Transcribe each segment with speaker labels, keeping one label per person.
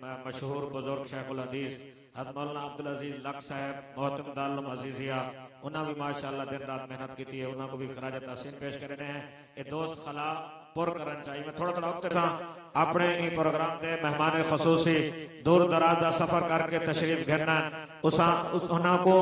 Speaker 1: مشہور بزرگ شیخ الحدیث حضرت مولانا عبدالعزیز لک صاحب محترم دارالعلوم عزیزیہ، انہوں بھی ماشاءاللہ دن رات محنت کی ہے، انہوں کو بھی خراج تحسین پیش کرنے ہیں۔ یہ دوست خلا پر کرنا چاہیے۔ میں تھوڑا وقت سا اپنے ہی پروگرام دے مہمان خصوصی دور دراز دا سفر کر کے تشریف گھرنا انہوں کو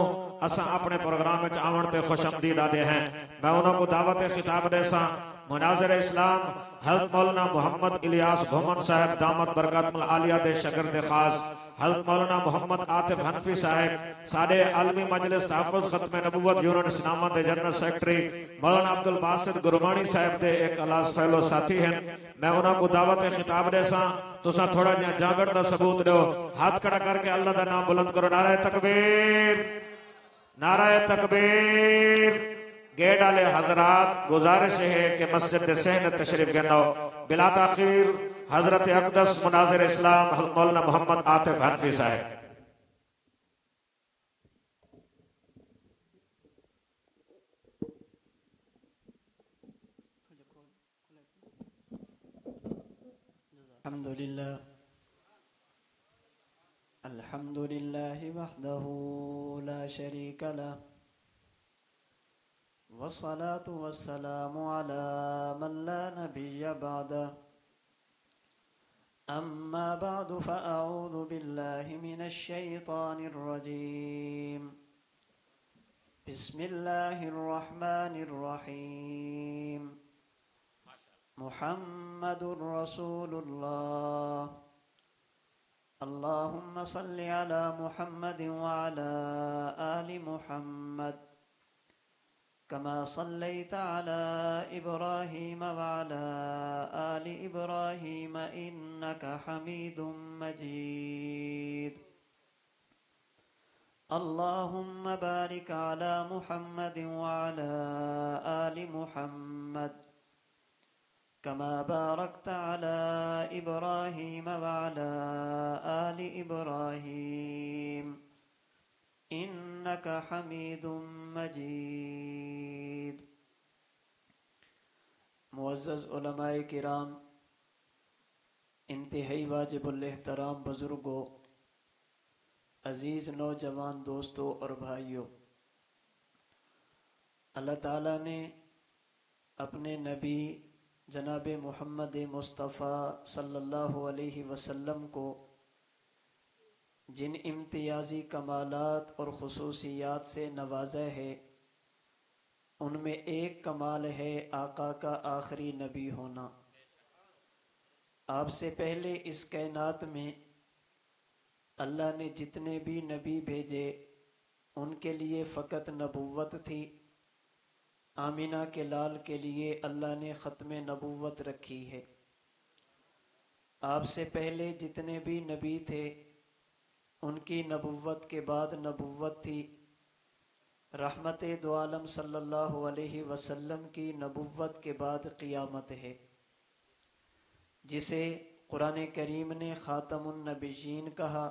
Speaker 1: اساں اپنے پروگرام میں آون تے خوش آمدید آدے ہیں۔ میں انہوں کو دعوت خطاب دے سا مناظر اسلام حضرت مولانا محمد الیاس گھومن صاحب دامت برکات العالیہ دے شگرد خاص، حضرت مولانا محمد عاطف حنفی صاحب سارے عالمی مجلس تحفظ ختم نبوت یونٹ اسلامہ دے جنرل سیکٹری، مولانا عبدالباسط گرمانی صاحب دے ایک کلاس فیلو ساتھی ہیں۔ میں انہوں کو دعوت خطاب دے سا تو سا تھوڑا جہاں جاگڑ دا ثبوت دو، ہاتھ کھڑا کر کے اللہ دا نام بلند کرو، نعرہ تکبیر، نعرہ تکبیر۔ گیٹ والے حضرات گزارش ہے کہ مسجد سین تشریف گنو، بلا تاخیر حضرت اقدس مناظر اسلام حضرت مولانا محمد عاطف حنفی صاحب۔
Speaker 2: الحمد لله وحده لا شريك له، والصلاة والسلام على من لا نبي بعده، أما بعد فأعوذ بالله من الشيطان الرجيم، بسم الله الرحمن الرحيم، محمد رسول الله، اللهم صل على محمد وعلى آل محمد كما صليت على إبراهيم وعلى آل إبراهيم إنك حميد مجيد، اللهم بارك على محمد وعلى آل محمد كما باركت على إبراهيم وعلى آل إبراهيم إنك حميد مجيد۔ معزز علماء کرام، انتہائی واجب الاحترام بزرگوں، عزیز نوجوان دوستوں اور بھائیوں، اللہ تعالیٰ نے اپنے نبی جناب محمد مصطفیٰ صلی اللہ علیہ وسلم کو جن امتیازی کمالات اور خصوصیات سے نوازا ہے، ان میں ایک کمال ہے آقا کا آخری نبی ہونا۔ آپ سے پہلے اس کائنات میں اللہ نے جتنے بھی نبی بھیجے ان کے لیے فقط نبوت تھی۔ آمینہ کے لال کے لیے اللہ نے ختم نبوت رکھی ہے۔ آپ سے پہلے جتنے بھی نبی تھے ان کی نبوت کے بعد نبوت تھی۔ رحمت دو عالم صلی اللہ علیہ وسلم کی نبوت کے بعد قیامت ہے، جسے قرآن کریم نے خاتم النبیین کہا۔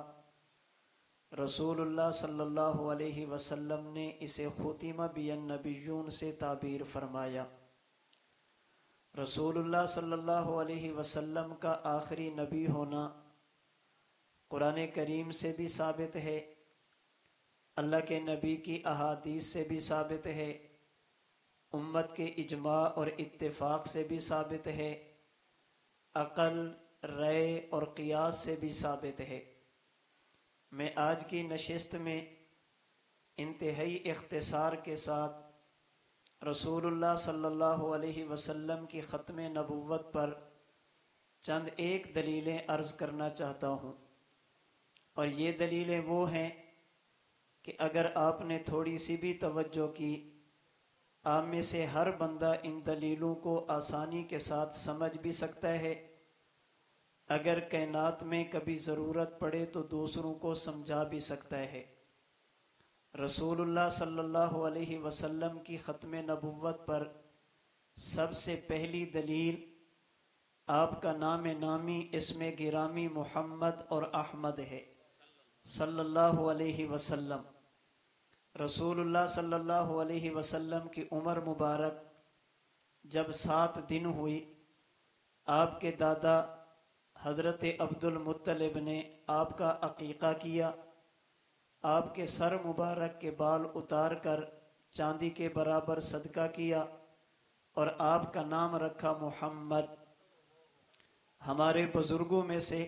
Speaker 2: رسول اللہ صلی اللہ علیہ وسلم نے اسے ختم بی النبیون سے تعبیر فرمایا۔ رسول اللہ صلی اللہ علیہ وسلم کا آخری نبی ہونا قرآن کریم سے بھی ثابت ہے، اللہ کے نبی کی احادیث سے بھی ثابت ہے، امت کے اجماع اور اتفاق سے بھی ثابت ہے، عقل، رائے اور قیاس سے بھی ثابت ہے۔ میں آج کی نشست میں انتہائی اختصار کے ساتھ رسول اللہ صلی اللہ علیہ وسلم کی ختم نبوت پر چند ایک دلیلیں عرض کرنا چاہتا ہوں، اور یہ دلیلیں وہ ہیں کہ اگر آپ نے تھوڑی سی بھی توجہ کی، آپ میں سے ہر بندہ ان دلیلوں کو آسانی کے ساتھ سمجھ بھی سکتا ہے، اگر کائنات میں کبھی ضرورت پڑے تو دوسروں کو سمجھا بھی سکتا ہے۔ رسول اللہ صلی اللہ علیہ وسلم کی ختم نبوت پر سب سے پہلی دلیل آپ کا نام نامی اسم گرامی محمد اور احمد ہے صلی اللہ علیہ وسلم۔ رسول اللہ صلی اللہ علیہ وسلم کی عمر مبارک جب 7 دن ہوئی، آپ کے دادا حضرت عبد المطلب نے آپ کا عقیقہ کیا، آپ کے سر مبارک کے بال اتار کر چاندی کے برابر صدقہ کیا اور آپ کا نام رکھا محمد۔ ہمارے بزرگوں میں سے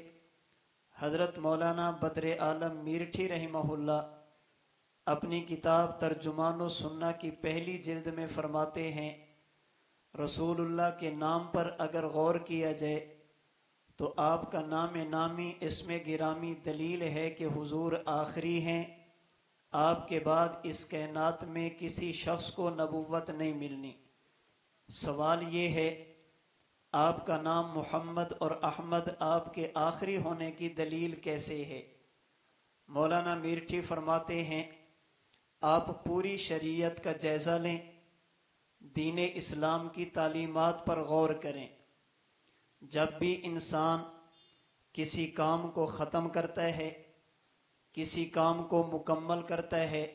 Speaker 2: حضرت مولانا بدر عالم میرٹھی رحمہ اللہ اپنی کتاب ترجمان السنہ کی پہلی جلد میں فرماتے ہیں، رسول اللہ کے نام پر اگر غور کیا جائے تو آپ کا نام نامی اسم گرامی دلیل ہے کہ حضور آخری ہیں، آپ کے بعد اس کائنات میں کسی شخص کو نبوت نہیں ملنی۔ سوال یہ ہے، آپ کا نام محمد اور احمد آپ کے آخری ہونے کی دلیل کیسے ہے؟ مولانا میرٹھی فرماتے ہیں، آپ پوری شریعت کا جائزہ لیں، دین اسلام کی تعلیمات پر غور کریں۔ جب بھی انسان کسی کام کو ختم کرتا ہے، کسی کام کو مکمل کرتا ہے،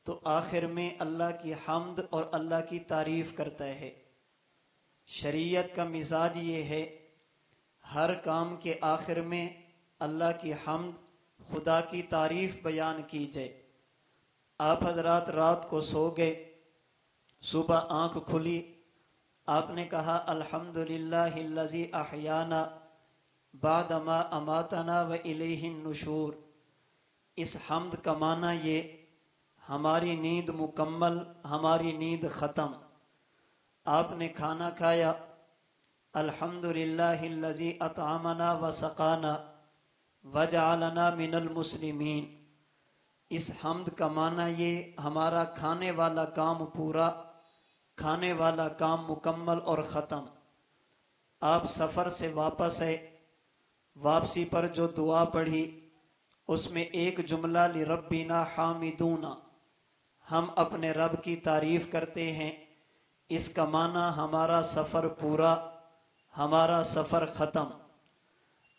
Speaker 2: تو آخر میں اللہ کی حمد اور اللہ کی تعریف کرتا ہے۔ شریعت کا مزاج یہ ہے، ہر کام کے آخر میں اللہ کی حمد، خدا کی تعریف بیان کی جائے۔ آپ حضرات رات کو سو گئے، صبح آنکھ کھلی، آپ نے کہا الحمدللہ الذی احیانا بعد ما اماتنا و الیہ النشور۔ اس حمد کا معنی یہ، ہماری نیند مکمل، ہماری نیند ختم۔ آپ نے کھانا کھایا، الحمدللہ الذی اطعمنا و سقانا وجعلنا من المسلمین۔ اس حمد کا معنی یہ، ہمارا کھانے والا کام پورا، کھانے والا کام مکمل اور ختم۔ آپ سفر سے واپس آئے، واپسی پر جو دعا پڑھی اس میں ایک جملہ لربنا حامدون، ہم اپنے رب کی تعریف کرتے ہیں۔ اس کا معنی ہمارا سفر پورا، ہمارا سفر ختم۔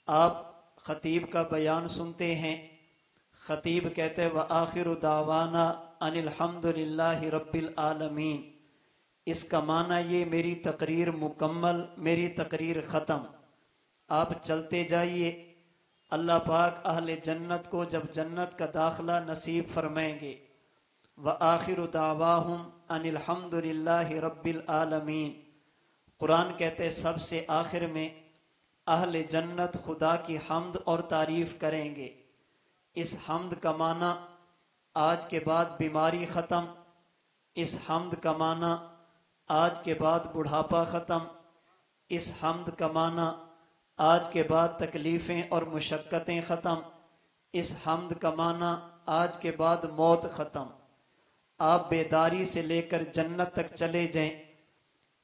Speaker 2: آپ خطیب کا بیان سنتے ہیں، خطیب کہتے ہیں وآخر دعوانا ان الحمد للہ رب العالمین۔ اس کا معنی یہ، میری تقریر مکمل، میری تقریر ختم۔ آپ چلتے جائیے، اللہ پاک اہل جنت کو جب جنت کا داخلہ نصیب فرمائیں گے، وآخر دعواہم ان الحمد للہ رب العالمین۔ قرآن کہتے ہیں سب سے آخر میں اہل جنت خدا کی حمد اور تعریف کریں گے۔ اس حمد کا معنی آج کے بعد بیماری ختم، اس حمد کا معنی آج کے بعد بڑھاپا ختم، اس حمد کا معنی آج کے بعد تکلیفیں اور مشقتیں ختم، اس حمد کا معنی آج کے بعد موت ختم۔ آپ بیداری سے لے کر جنت تک چلے جائیں،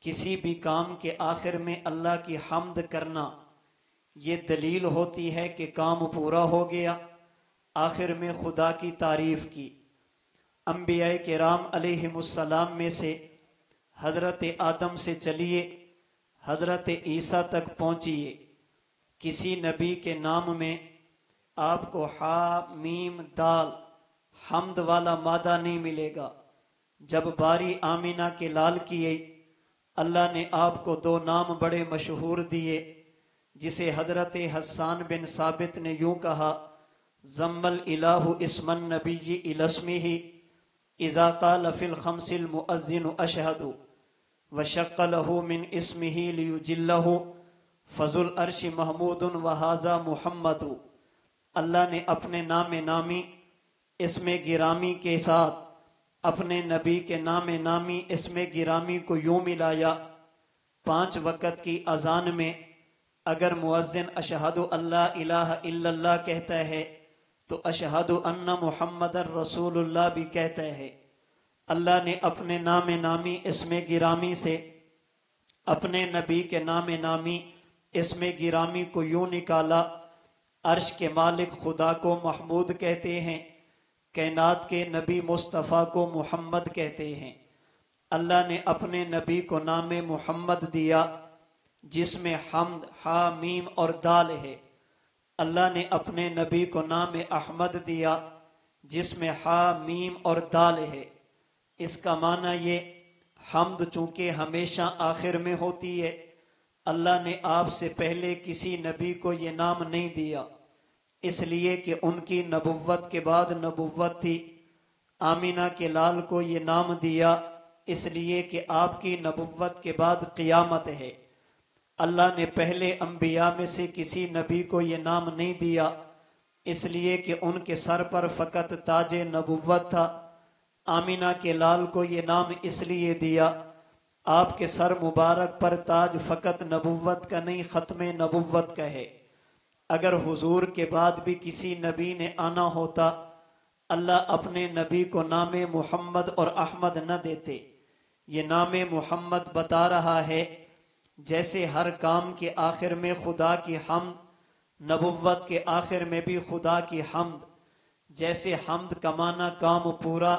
Speaker 2: کسی بھی کام کے آخر میں اللہ کی حمد کرنا، یہ دلیل ہوتی ہے کہ کام پورا ہو گیا، آخر میں خدا کی تعریف کی۔ انبیاء کرام علیہم السلام میں سے حضرت آدم سے چلیے حضرت عیسیٰ تک پہنچیے، کسی نبی کے نام میں آپ کو حا میم دال حمد والا مادہ نہیں ملے گا۔ جب باری آمینہ کے لال کیے، اللہ نے آپ کو دو نام بڑے مشہور دیے، جسے حضرت حسان بن ثابت نے یوں کہا، ضم الالہ اسم النبی الی اسمہ اذا قال فی الخمس المؤذن اشہد وشق له من اسمہ لیجلہ فذو العرش محمود وہذا محمد۔ اللہ نے اپنے نام نامی اسم گرامی کے ساتھ اپنے نبی کے نام نامی اسم گرامی کو یوں ملایا، 5 وقت کی اذان میں اگر مؤذن اشہد اللہ الہ الا اللہ کہتا ہے تو اشہد ان محمد رسول اللہ بھی کہتا ہے۔ اللہ نے اپنے نام نامی اسم گرامی سے اپنے نبی کے نام نامی اسم گرامی کو یوں نکالا، عرش کے مالک خدا کو محمود کہتے ہیں، کائنات کے نبی مصطفیٰ کو محمد کہتے ہیں۔ اللہ نے اپنے نبی کو نام محمد دیا جس میں حمد حا میم اور دال ہے۔ اللہ نے اپنے نبی کو نام احمد دیا جس میں حا میم اور دال ہے۔ اس کا معنی یہ، حمد چونکہ ہمیشہ آخر میں ہوتی ہے، اللہ نے آپ سے پہلے کسی نبی کو یہ نام نہیں دیا، اس لیے کہ ان کی نبوت کے بعد نبوت تھی۔ آمینہ کے لال کو یہ نام دیا اس لیے کہ آپ کی نبوت کے بعد قیامت ہے۔ اللہ نے پہلے انبیاء میں سے کسی نبی کو یہ نام نہیں دیا، اس لیے کہ ان کے سر پر فقط تاج نبوت تھا۔ آمینہ کے لال کو یہ نام اس لیے دیا، آپ کے سر مبارک پر تاج فقط نبوت کا نہیں، ختم نبوت کا ہے۔ اگر حضور کے بعد بھی کسی نبی نے آنا ہوتا، اللہ اپنے نبی کو نام محمد اور احمد نہ دیتے۔ یہ نام محمد بتا رہا ہے جیسے ہر کام کے آخر میں خدا کی حمد، نبوت کے آخر میں بھی خدا کی حمد۔ جیسے حمد کمانا کام پورا،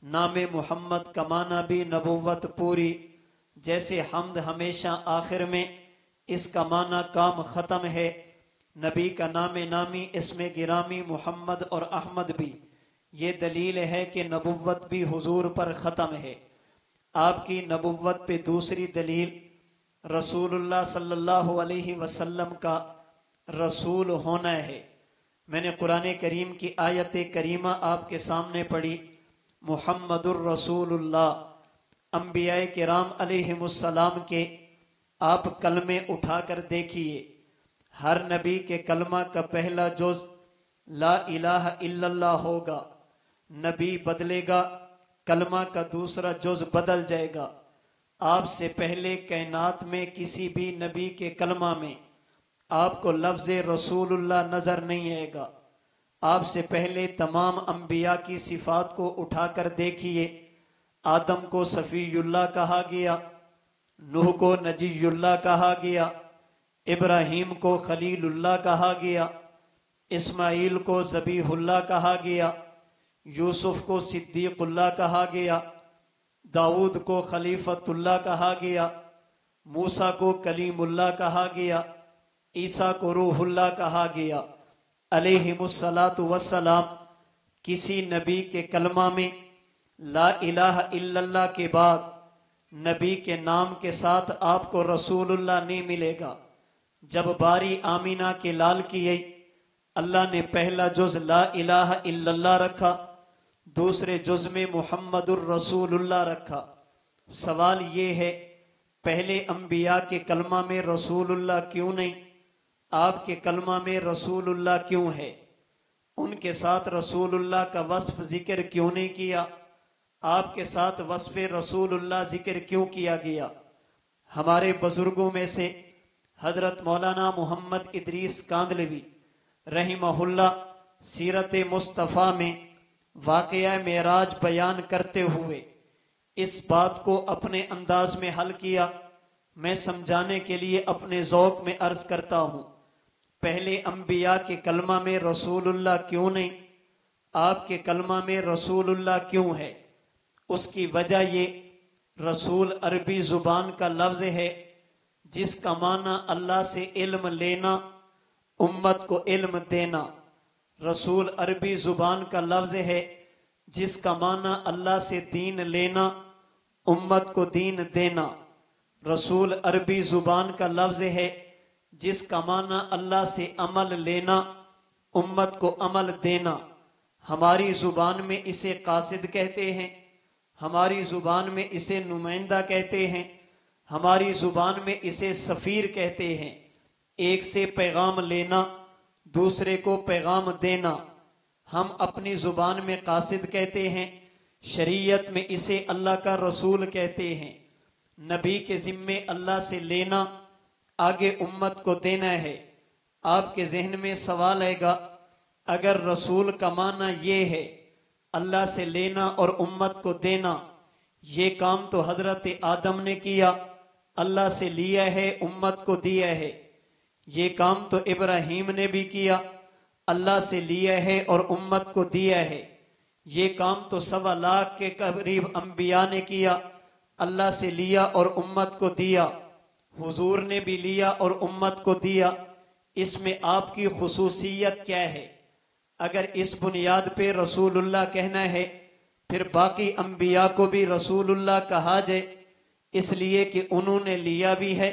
Speaker 2: نام محمد کمانا بھی نبوت پوری۔ جیسے حمد ہمیشہ آخر میں، اس کا معنی کام ختم ہے۔ نبی کا نام نامی اسم گرامی محمد اور احمد بھی یہ دلیل ہے کہ نبوت بھی حضور پر ختم ہے۔ آپ کی نبوت پہ دوسری دلیل رسول اللہ صلی اللہ علیہ وسلم کا رسول ہونا ہے۔ میں نے قرآن کریم کی آیت کریمہ آپ کے سامنے پڑھی، محمد الرسول اللہ۔ انبیاء کرام علیہم السلام کے آپ کلمے اٹھا کر دیکھیے، ہر نبی کے کلمہ کا پہلا جز لا الہ الا اللہ ہوگا، نبی بدلے گا کلمہ کا دوسرا جز بدل جائے گا۔ آپ سے پہلے کائنات میں کسی بھی نبی کے کلمہ میں آپ کو لفظ رسول اللہ نظر نہیں آئے گا۔ آپ سے پہلے تمام انبیاء کی صفات کو اٹھا کر دیکھیے، آدم کو صفی اللہ کہا گیا، نوح کو نجی اللہ کہا گیا، ابراہیم کو خلیل اللہ کہا گیا، اسماعیل کو ذبیح اللہ کہا گیا، یوسف کو صدیق اللہ کہا گیا، داؤد کو خلیفۃ اللہ کہا گیا، موسیٰ کو کلیم اللہ کہا گیا، عیسیٰ کو روح اللہ کہا گیا علیہم الصلاۃ والسلام۔ کسی نبی کے کلمہ میں لا الہ الا اللہ کے بعد نبی کے نام کے ساتھ آپ کو رسول اللہ نہیں ملے گا۔ جب باری آمینہ کے لال کی آئی، اللہ نے پہلا جز لا الہ الا اللہ رکھا، دوسرے جز میں محمد الرسول اللہ رکھا۔ سوال یہ ہے، پہلے انبیاء کے کلمہ میں رسول اللہ کیوں نہیں؟ آپ کے کلمہ میں رسول اللہ کیوں ہے؟ ان کے ساتھ رسول اللہ کا وصف ذکر کیوں نہیں کیا؟ آپ کے ساتھ وصف رسول اللہ ذکر کیوں کیا گیا؟ ہمارے بزرگوں میں سے حضرت مولانا محمد ادریس کاندلوی رحمہ اللہ سیرت مصطفیٰ میں واقعہ معراج بیان کرتے ہوئے اس بات کو اپنے انداز میں حل کیا۔ میں سمجھانے کے لیے اپنے ذوق میں عرض کرتا ہوں، پہلے انبیاء کے کلمہ میں رسول اللہ کیوں نہیں؟ آپ کے کلمہ میں رسول اللہ کیوں ہے؟ اس کی وجہ یہ، رسول عربی زبان کا لفظ ہے جس کا معنی اللہ سے علم لینا، امت کو علم دینا۔ رسول عربی زبان کا لفظ ہے جس کا معنی اللہ سے دین لینا، امت کو دین دینا۔ رسول عربی زبان کا لفظ ہے جس کا معنی اللہ سے عمل لینا، امت کو عمل دینا۔ ہماری زبان میں اسے قاصد کہتے ہیں، ہماری زبان میں اسے نمائندہ کہتے ہیں، ہماری زبان میں اسے سفیر کہتے ہیں۔ ایک سے پیغام لینا، دوسرے کو پیغام دینا۔ ہم اپنی زبان میں قاصد کہتے ہیں، شریعت میں اسے اللہ کا رسول کہتے ہیں۔ نبی کے ذمے اللہ سے لینا، آگے امت کو دینا ہے۔ آپ کے ذہن میں سوال آئے گا، اگر رسول کا معنی یہ ہے اللہ سے لینا اور امت کو دینا، یہ کام تو حضرت آدم نے کیا، اللہ سے لیا ہے امت کو دیا ہے۔ یہ کام تو ابراہیم نے بھی کیا، اللہ سے لیا ہے اور امت کو دیا ہے۔ یہ کام تو 1.25 لاکھ کے قریب انبیاء نے کیا، اللہ سے لیا اور امت کو دیا۔ حضور نے بھی لیا اور امت کو دیا۔ اس میں آپ کی خصوصیت کیا ہے؟ اگر اس بنیاد پہ رسول اللہ کہنا ہے، پھر باقی انبیاء کو بھی رسول اللہ کہا جائے، اس لیے کہ انہوں نے لیا بھی ہے،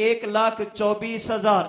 Speaker 2: 1,24,000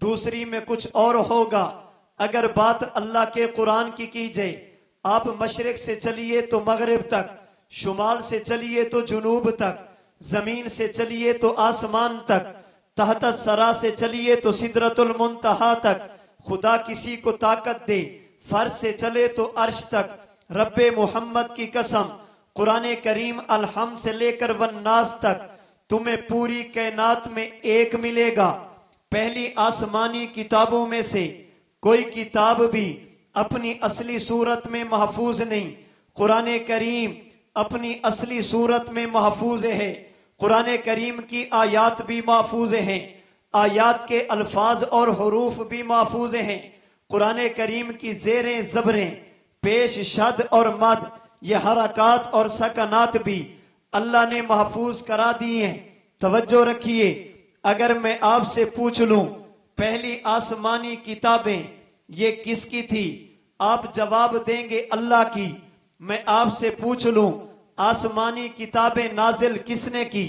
Speaker 2: دوسری میں کچھ اور ہوگا۔ اگر بات اللہ کے قرآن کی جائے، آپ مشرق سے چلیے تو مغرب تک، شمال سے چلیے تو جنوب تک، زمین سے چلیے تو آسمان تک، تحت الثری سے چلیے تو سدرۃ المنتہا تک، خدا کسی کو طاقت دے فرش سے چلے تو عرش تک۔ رب محمد کی قسم، قرآن کریم الحمد سے لے کر والناس تک تمہیں پوری کائنات میں ایک ملے گا۔ پہلی آسمانی کتابوں میں سے کوئی کتاب بھی اپنی اصلی صورت میں محفوظ نہیں، قرآن کریم اپنی اصلی صورت میں محفوظ ہے۔ قرآن کریم کی آیات بھی محفوظ ہیں، آیات کے الفاظ اور حروف بھی محفوظ ہیں۔ قرآن کریم کی زیریں زبریں، پیش شد اور مد، یہ حرکات اور سکنات بھی اللہ نے محفوظ کرا دی ہیں۔ توجہ رکھیے، اگر میں آپ سے پوچھ لوں پہلی آسمانی کتابیں یہ کس کی تھی، آپ جواب دیں گے اللہ کی۔ میں آپ سے پوچھ لوں آسمانی کتابیں نازل کس نے کی،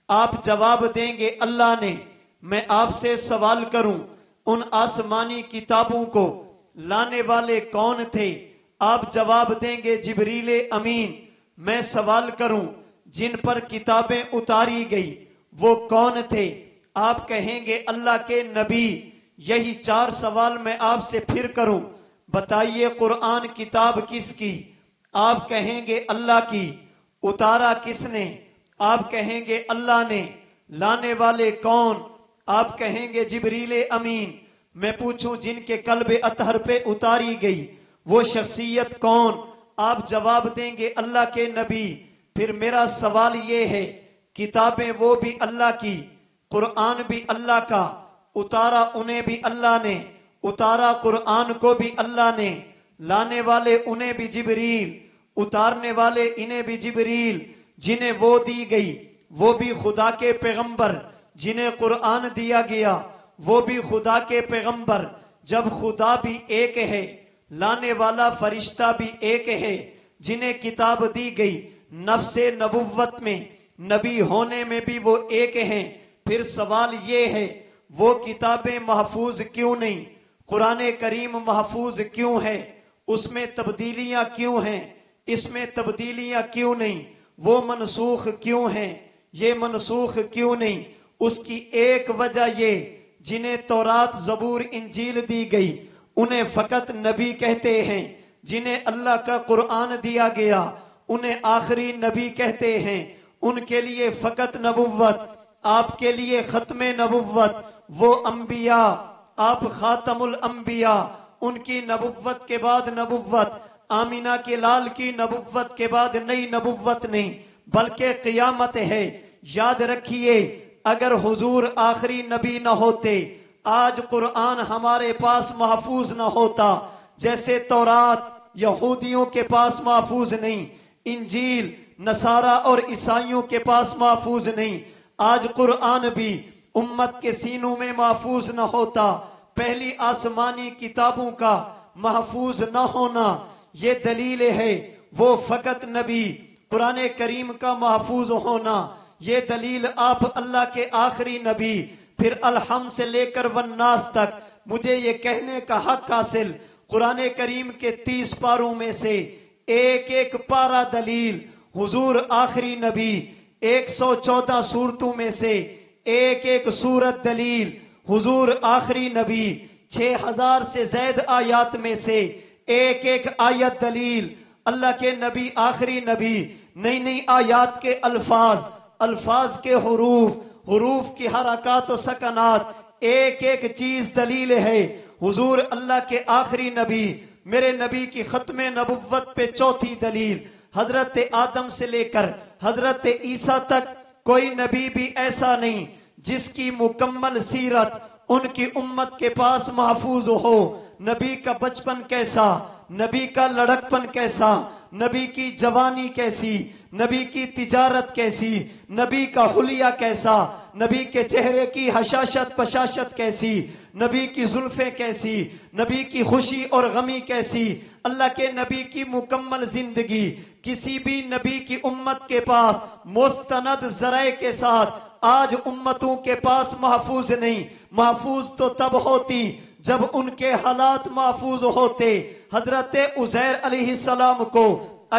Speaker 2: آپ جواب دیں گے اللہ نے۔ میں آپ سے سوال کروں ان آسمانی کتابوں کو لانے والے کون تھے، آپ جواب دیں گے جبریل امین۔ میں سوال کروں جن پر کتابیں اتاری گئی وہ کون تھے، آپ کہیں گے اللہ کے نبی۔ یہی چار سوال میں آپ سے پھر کروں، بتائیے قرآن کتاب کس کی، آپ کہیں گے اللہ کی۔ اتارا کس نے، آپ کہیں گے اللہ نے۔ لانے والے کون، آپ کہیں گے جبریل امین۔ میں پوچھوں جن کے قلب اطہر پہ اتاری گئی وہ شخصیت کون، آپ جواب دیں گے اللہ کے نبی۔ پھر میرا سوال یہ ہے، کتابیں وہ بھی اللہ کی، قرآن بھی اللہ کا، اتارا انہیں بھی اللہ نے، اتارا قرآن کو بھی اللہ نے، لانے والے انہیں بھی جبریل، اتارنے والے انہیں بھی جبریل۔ جنہیں وہ دی گئی وہ بھی خدا کے پیغمبر، جنہیں قرآن دیا گیا وہ بھی خدا کے پیغمبر۔ جب خدا بھی ایک ہے، لانے والا فرشتہ بھی ایک ہے، جنہیں کتاب دی گئی نفس نبوت میں، نبی ہونے میں بھی وہ ایک ہیں۔ پھر سوال یہ ہے وہ کتابیں محفوظ کیوں نہیں، قرآن کریم محفوظ کیوں ہے، اس میں تبدیلیاں کیوں ہیں، اس میں تبدیلیاں کیوں نہیں، وہ منسوخ کیوں ہیں، یہ منسوخ کیوں نہیں؟ اس کی ایک وجہ یہ، جنہیں تورات زبور انجیل دی گئی انہیں فقط نبی کہتے ہیں، جنہیں اللہ کا قرآن دیا گیا انہیں آخری نبی کہتے ہیں۔ ان کے لیے فقط نبوت، آپ کے لیے ختم نبوت، وہ انبیاء، آپ خاتم الانبیاء، ان کی نبوت کے بعد نبوت، آمینہ کے لال کی نبوت کے بعد نئی نبوت نہیں بلکہ قیامت ہے۔ یاد رکھیے اگر حضور آخری نبی نہ ہوتے آج قرآن ہمارے پاس محفوظ نہ ہوتا، جیسے تورات یہودیوں کے پاس محفوظ نہیں، انجیل نصارہ اور عیسائیوں کے پاس محفوظ نہیں، آج قرآن بھی امت کے سینوں میں محفوظ نہ ہوتا۔ پہلی آسمانی کتابوں کا محفوظ نہ ہونا یہ دلیل ہے وہ فقط نبی، قرآن کریم کا محفوظ ہونا یہ دلیل آپ اللہ کے آخری نبی، پھر الحمد سے لے کر والناس تک مجھے یہ کہنے کا حق حاصل، قرآن کریم کے 30 پاروں میں سے ایک ایک پارہ دلیل، حضور آخری نبی، 114 سورتوں میں سے ایک ایک سورت دلیل، حضور آخری نبی، 6000 سے زائد آیات میں سے ایک ایک آیت دلیل، اللہ کے نبی آخری نبی، نئی نئی آیات کے الفاظ، الفاظ کے حروف، حروف کی حرکات و سکنات، ایک ایک چیز دلیل ہے۔ حضور اللہ کے آخری نبی، میرے نبی کی ختم نبوت پہ چوتھی دلیل، حضرت آدم سے لے کر حضرت عیسیٰ تک کوئی نبی بھی ایسا نہیں جس کی مکمل سیرت ان کی امت کے پاس محفوظ ہو۔ نبی کا بچپن کیسا، نبی کا لڑکپن کیسا، نبی کی جوانی کیسی، نبی کی تجارت کیسی، نبی کا حلیہ کیسا، نبی کے چہرے کی حشاشت پشاشت کیسی، نبی کی زلفیں کیسی، نبی کی خوشی اور غمی کیسی، اللہ کے نبی کی مکمل زندگی کسی بھی نبی کی امت کے پاس مستند ذرائع کے ساتھ آج امتوں کے پاس محفوظ نہیں. محفوظ تو تب ہوتی جب ان کے حالات محفوظ ہوتے. حضرت عزیر علیہ السلام کو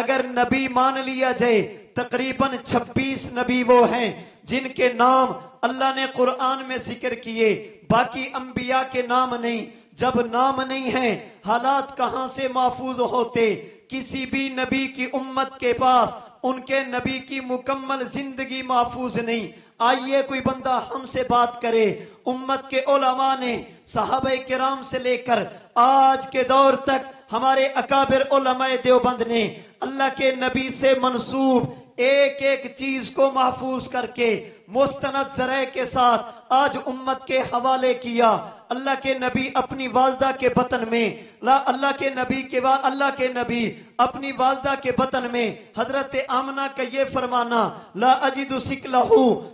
Speaker 2: اگر نبی مان لیا جائے، تقریباً 26 نبی وہ ہیں جن کے نام اللہ نے قرآن میں ذکر کیے، باقی انبیاء کے نام نہیں. جب نام نہیں ہیں، حالات کہاں سے محفوظ ہوتے؟ کسی بھی نبی کی امت کے پاس ان کے نبی کی مکمل زندگی محفوظ نہیں. آئیے کوئی بندہ ہم سے بات کرے. امت کے علماء نے صحابہ کرام سے لے کر آج کے دور تک ہمارے اکابر علماء دیوبند نے اللہ کے نبی سے منسوب ایک ایک چیز کو محفوظ کر کے مستند ذرائع کے ساتھ آج امت کے حوالے کیا. اللہ کے نبی اپنی والدہ کے بطن میں، اللہ کے نبی اپنی والدہ کے بطن میں حضرت آمنہ کا یہ فرمانا، لا اجد سکلہ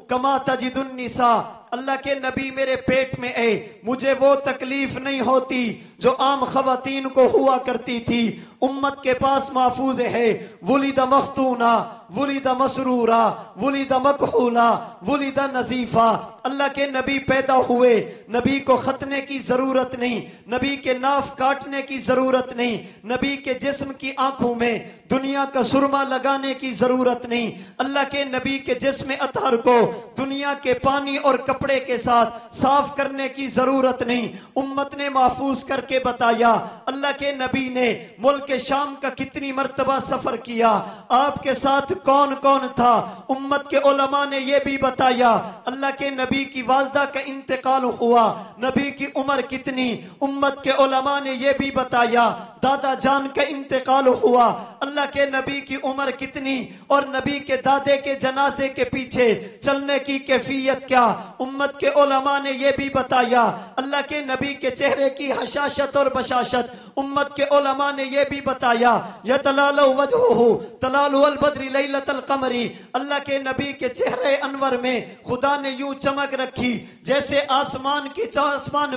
Speaker 2: کما تجد النساء، اللہ کے نبی میرے پیٹ میں ہے، مجھے وہ تکلیف نہیں ہوتی جو عام خواتین کو ہوا کرتی تھی. امت کے پاس محفوظ ہے. ولد مختونا، ولد مسرورا، ولد مکحولا، ولد نظیفا. اللہ کے نبی پیدا ہوئے، نبی کو ختنے کی ضرورت نہیں، نبی کے ناف کاٹنے کی ضرورت نہیں، نبی کے جسم کی آنکھوں میں دنیا کا سرما لگانے کی ضرورت نہیں. اللہ کے نبی کے جسم اطہر کو دنیا کے پانی اور کپڑے کے ساتھ صاف کرنے کی ضرورت نہیں. امت نے محفوظ کر کے بتایا. اللہ کے نبی نے ملک شام کا کتنی مرتبہ سفر کیا، آپ کے ساتھ کون کون تھا، امت کے علماء نے یہ بھی بتایا. اللہ کے نبی کی والدہ کا انتقال ہوا، نبی کی عمر کتنی، امت کے علماء نے یہ بھی بتایا. دادا جان کا انتقال ہوا، اللہ کے نبی کی عمر کتنی اور نبی کے دادے کے جنازے کے پیچھے چلنے کی کیفیت کیا، امت کے علماء نے یہ بھی بتایا. اللہ کے نبی کے چہرے کی حشاشت اور بشاشت امت کے علماء نے یہ بھی بتایا. یتلالو وجہہ تلالو البدر لیلۃ القمر، اللہ کے نبی کے چہرے انور میں خدا نے یوں چمک رکھی جیسے آسمان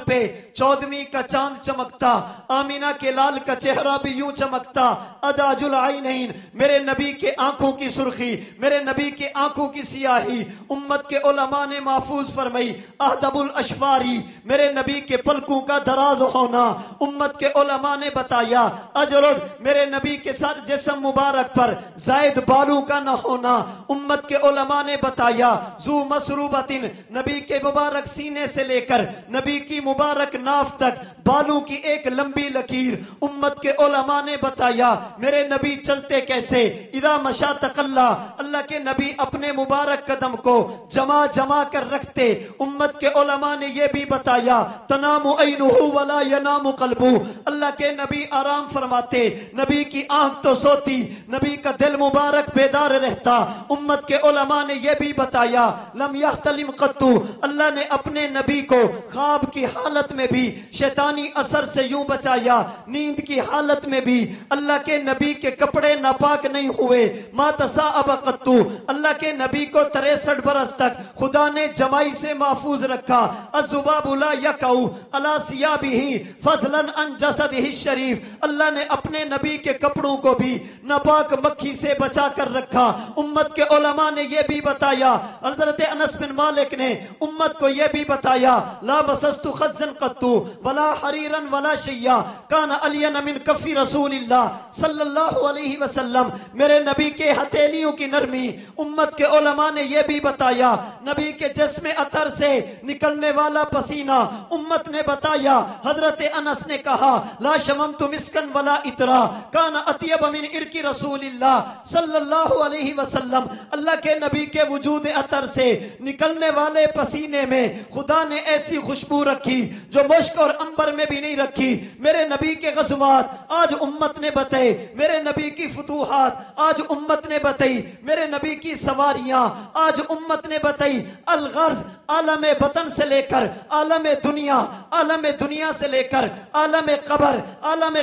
Speaker 2: پہ 14ویں کا چاند چمکتا. آمینہ کے لال کا چہرہ بھی یوں چمکتا. اداج العینین، میرے نبی کے آنکھوں کی سرخی، میرے نبی کے آنکھوں کی سیاہی امت کے علماء نے محفوظ فرمائی. اہدب الاشفاری، میرے نبی کے پلکوں کا دراز ہونا امت کے علماء نے بتایا. اجرد، میرے نبی کے سر جسم مبارک پر زائد بالوں کا نہ ہونا امت کے علماء نے بتایا. ذو مسروبتن، نبی کے مبارک سینے سے لے کر نبی کی مبارک ناف تک بالوں کی ایک لمبی لکیر امت کے علماء نے بتایا. میرے نبی چلتے کیسے، اذا مشا تقلا، اللہ کے نبی اپنے مبارک قدم کو جما کر رکھتے امت کے علماء نے یہ بھی بتایا. تنام عینہ ولا ینام قلبہ، اللہ کے نبی آرام فرماتے، نبی کی آنکھ تو سوتی، نبی کا دل مبارک بیدار رہتا. امت کے علماء نے یہ بھی بتایا. لم یحتلم قط، اللہ نے اپنے نبی کو خواب کی حالت میں بھی شیطانی اثر سے یوں بچایا، نیند کی حالت میں بھی اللہ کے نبی کے کپڑے ناپاک نہیں ہوئے. ما تصاعب قط، اللہ کے نبی کو 63 برس تک خدا نے جمائی سے محفوظ رکھا. الذباب لا یقع علی ثیابہ فضلا عن جسدہ الشریف، اللہ نے اپنے نبی کے کپڑوں کو بھی ناپاک مکھی سے بچا کر رکھا. امت کے علماء نے یہ بھی بتایا. حضرت انس بن مالک نے امت کو یہ بھی بتایا. لا مسست خزا قط ولا حریرا ولا شی'a کان الین من کف رسول اللہ صلی اللہ علیہ وسلم، میرے نبی کے ہتھیلیوں کی نرمی امت کے علماء نے یہ بھی بتایا. نبی کے جسم اطہر سے نکلنے والا پسینہ امت نے بتایا. حضرت انس نے کہا لا شممت مسکن ولا اترا کان اطیب من عرق رسول اللہ صلی اللہ علیہ وسلم، اللہ کے نبی کے وجود اطہر سے نکلنے والے پسینے میں خدا نے ایسی خوشبو رکھی جو مشک اور عنبر میں بھی نہیں رکھی. میرے نبی کے غزوات آج امت نے بتائے، میرے نبی کی فتوحات آج امت نے بتائی، میرے نبی کی سواریاں آج امت نے بتائی. الغرض عالم وطن سے لے کر عالم دنیا سے لے کر عالم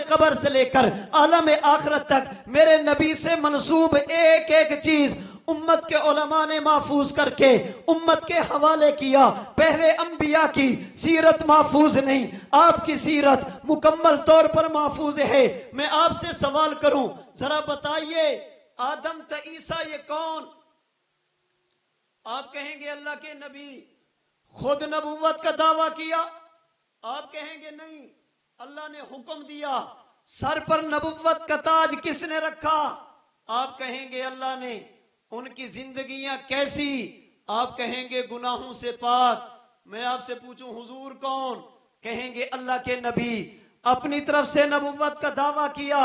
Speaker 2: قبر سے لے کر عالم آخرت تک میرے نبی سے منسوب ایک ایک چیز امت کے علماء نے محفوظ کر کے امت کے حوالے کیا. پہلے انبیاء کی سیرت محفوظ نہیں، آپ کی سیرت مکمل طور پر محفوظ ہے. میں آپ سے سوال کروں، ذرا بتائیے آدم تا عیسیٰ یہ کون؟ آپ کہیں گے اللہ کے نبی خود نبوت کا دعویٰ کیا؟ آپ کہیں گے نہیں، اللہ نے حکم دیا۔ سر پر نبوت کا تاج کس نے رکھا؟ آپ کہیں گے اللہ نے۔ ان کی زندگیاں کیسی؟ آپ کہیں گے گناہوں سے پاک۔ میں آپ سے پوچھوں حضور کون؟ کہیں گے اللہ کے نبی۔ اپنی طرف سے نبوت کا دعویٰ کیا؟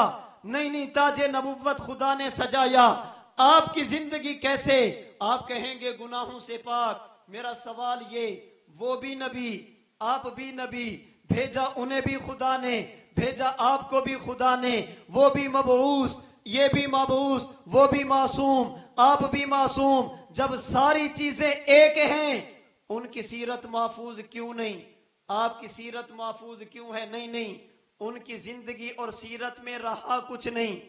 Speaker 2: نہیں، تاج نبوت خدا نے سجایا۔ آپ کی زندگی کیسے؟ آپ کہیں گے گناہوں سے پاک۔ میرا سوال یہ، وہ بھی نبی، آپ بھی نبی، بھیجا انہیں بھی خدا نے، بھیجا آپ کو بھی خدا نے، وہ بھی مبعوث، یہ بھی مبعوث، وہ بھی معصوم، آپ بھی معصوم۔ جب ساری چیزیں ایک ہیں، ان کی سیرت محفوظ کیوں نہیں؟ آپ کی سیرت محفوظ کیوں ہے؟ نہیں، ان کی زندگی اور سیرت میں رہا کچھ نہیں۔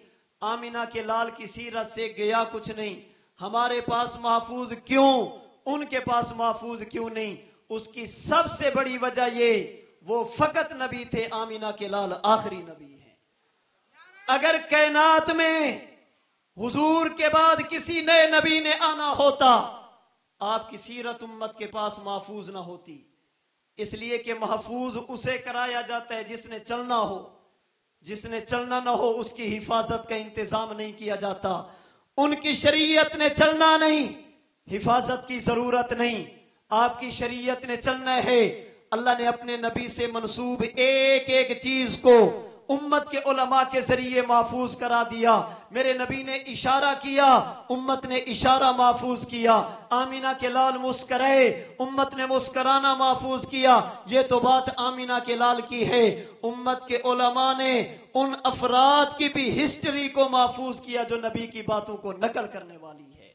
Speaker 2: آمینہ کے لال کی سیرت سے گیا کچھ نہیں۔ ہمارے پاس محفوظ کیوں؟ ان کے پاس محفوظ کیوں نہیں؟ اس کی سب سے بڑی وجہ یہ، وہ فقط نبی تھے، آمینہ کے لال آخری نبی ہیں۔ اگر کائنات میں حضور کے بعد کسی نئے نبی نے آنا ہوتا، آپ کی سیرت امت کے پاس محفوظ نہ ہوتی، اس لیے کہ محفوظ اسے کرایا جاتا ہے جس نے چلنا ہو، جس نے چلنا نہ ہو اس کی حفاظت کا انتظام نہیں کیا جاتا۔ ان کی شریعت نے چلنا نہیں، حفاظت کی ضرورت نہیں۔ آپ کی شریعت نے چلنا ہے۔ اللہ نے اپنے نبی سے منسوب ایک ایک چیز کو امت کے علماء کے ذریعے محفوظ کرا دیا۔ میرے نبی نے اشارہ کیا، امت نے اشارہ محفوظ کیا۔ آمینہ کے لال مسکرائے، امت نے مسکرانا محفوظ کیا۔ یہ تو بات آمینہ کے لال کی ہے۔ امت کے علماء نے ان افراد کی بھی ہسٹری کو محفوظ کیا جو نبی کی باتوں کو نقل کرنے والی ہے۔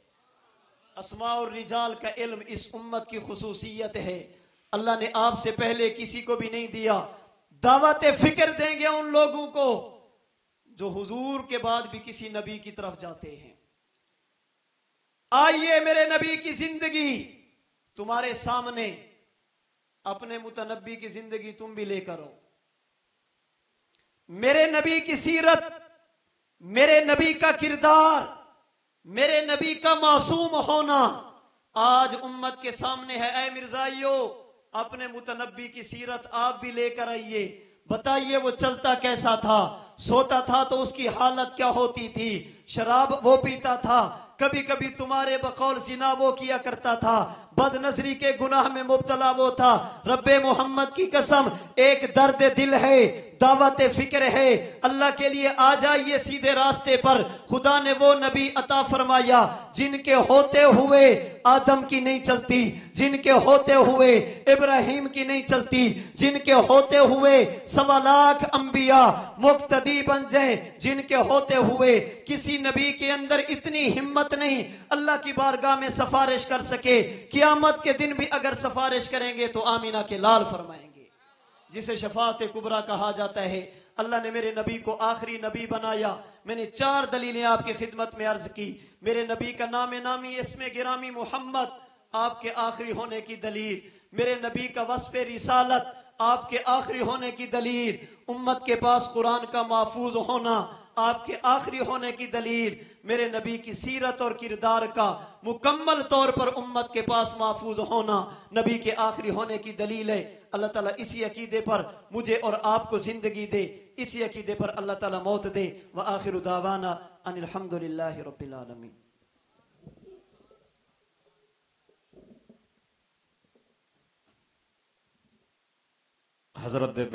Speaker 2: اسماء اور رجال کا علم اس امت کی خصوصیت ہے، اللہ نے آپ سے پہلے کسی کو بھی نہیں دیا۔ دعوت فکر دیں گے ان لوگوں کو جو حضور کے بعد بھی کسی نبی کی طرف جاتے ہیں۔ آئیے میرے نبی کی زندگی تمہارے سامنے، اپنے متنبی کی زندگی تم بھی لے کر آؤ۔ میرے نبی کی سیرت، میرے نبی کا کردار، میرے نبی کا معصوم ہونا آج امت کے سامنے ہے۔ اے مرزائیو، اپنے متنبی کی سیرت آپ بھی لے کر آئیے۔ بتائیے وہ چلتا کیسا تھا، سوتا تھا تو اس کی حالت کیا ہوتی تھی، شراب وہ پیتا تھا، کبھی کبھی تمہارے بقول زنا وہ کیا کرتا تھا، بد نظری کے گناہ میں مبتلا وہ تھا۔ رب محمد کی قسم، ایک درد دل ہے، دعوت فکر ہے، اللہ کے لیے آ جائیے سیدھے راستے پر۔ خدا نے وہ نبی عطا فرمایا جن کے ہوتے ہوئے آدم کی نہیں چلتی، جن کے ہوتے ہوئے ابراہیم کی نہیں چلتی، جن کے ہوتے ہوئے 1.25 لاکھ انبیاء مقتدی بن جائیں، جن کے ہوتے ہوئے کسی نبی کے اندر اتنی ہمت نہیں اللہ کی بارگاہ میں سفارش کر سکے۔ قیامت کے دن بھی اگر سفارش کریں گے تو آمینہ کے لال فرمائیں گے، جسے شفاعت کبریٰ کہا جاتا ہے۔ اللہ نے میرے نبی کو آخری نبی بنایا۔ میں نے 4 دلیلیں آپ کی خدمت میں عرض کی۔ میرے نبی کا نام نامی اسم گرامی محمد آپ کے آخری ہونے کی دلیل، میرے نبی کا وصف رسالت آپ کے آخری ہونے کی دلیل، امت کے پاس قرآن کا محفوظ ہونا آپ کے آخری ہونے کی دلیل، میرے نبی کی سیرت اور کردار کا مکمل طور پر امت کے پاس محفوظ ہونا نبی کے آخری ہونے کی دلیل ہے۔ اللہ تعالیٰ اسی عقیدے پر مجھے اور آپ کو زندگی دے، اسی عقیدے پر اللہ تعالیٰ موت دے۔ وآخر دعوانا ان الحمدللہ رب العالمین۔
Speaker 1: حضرت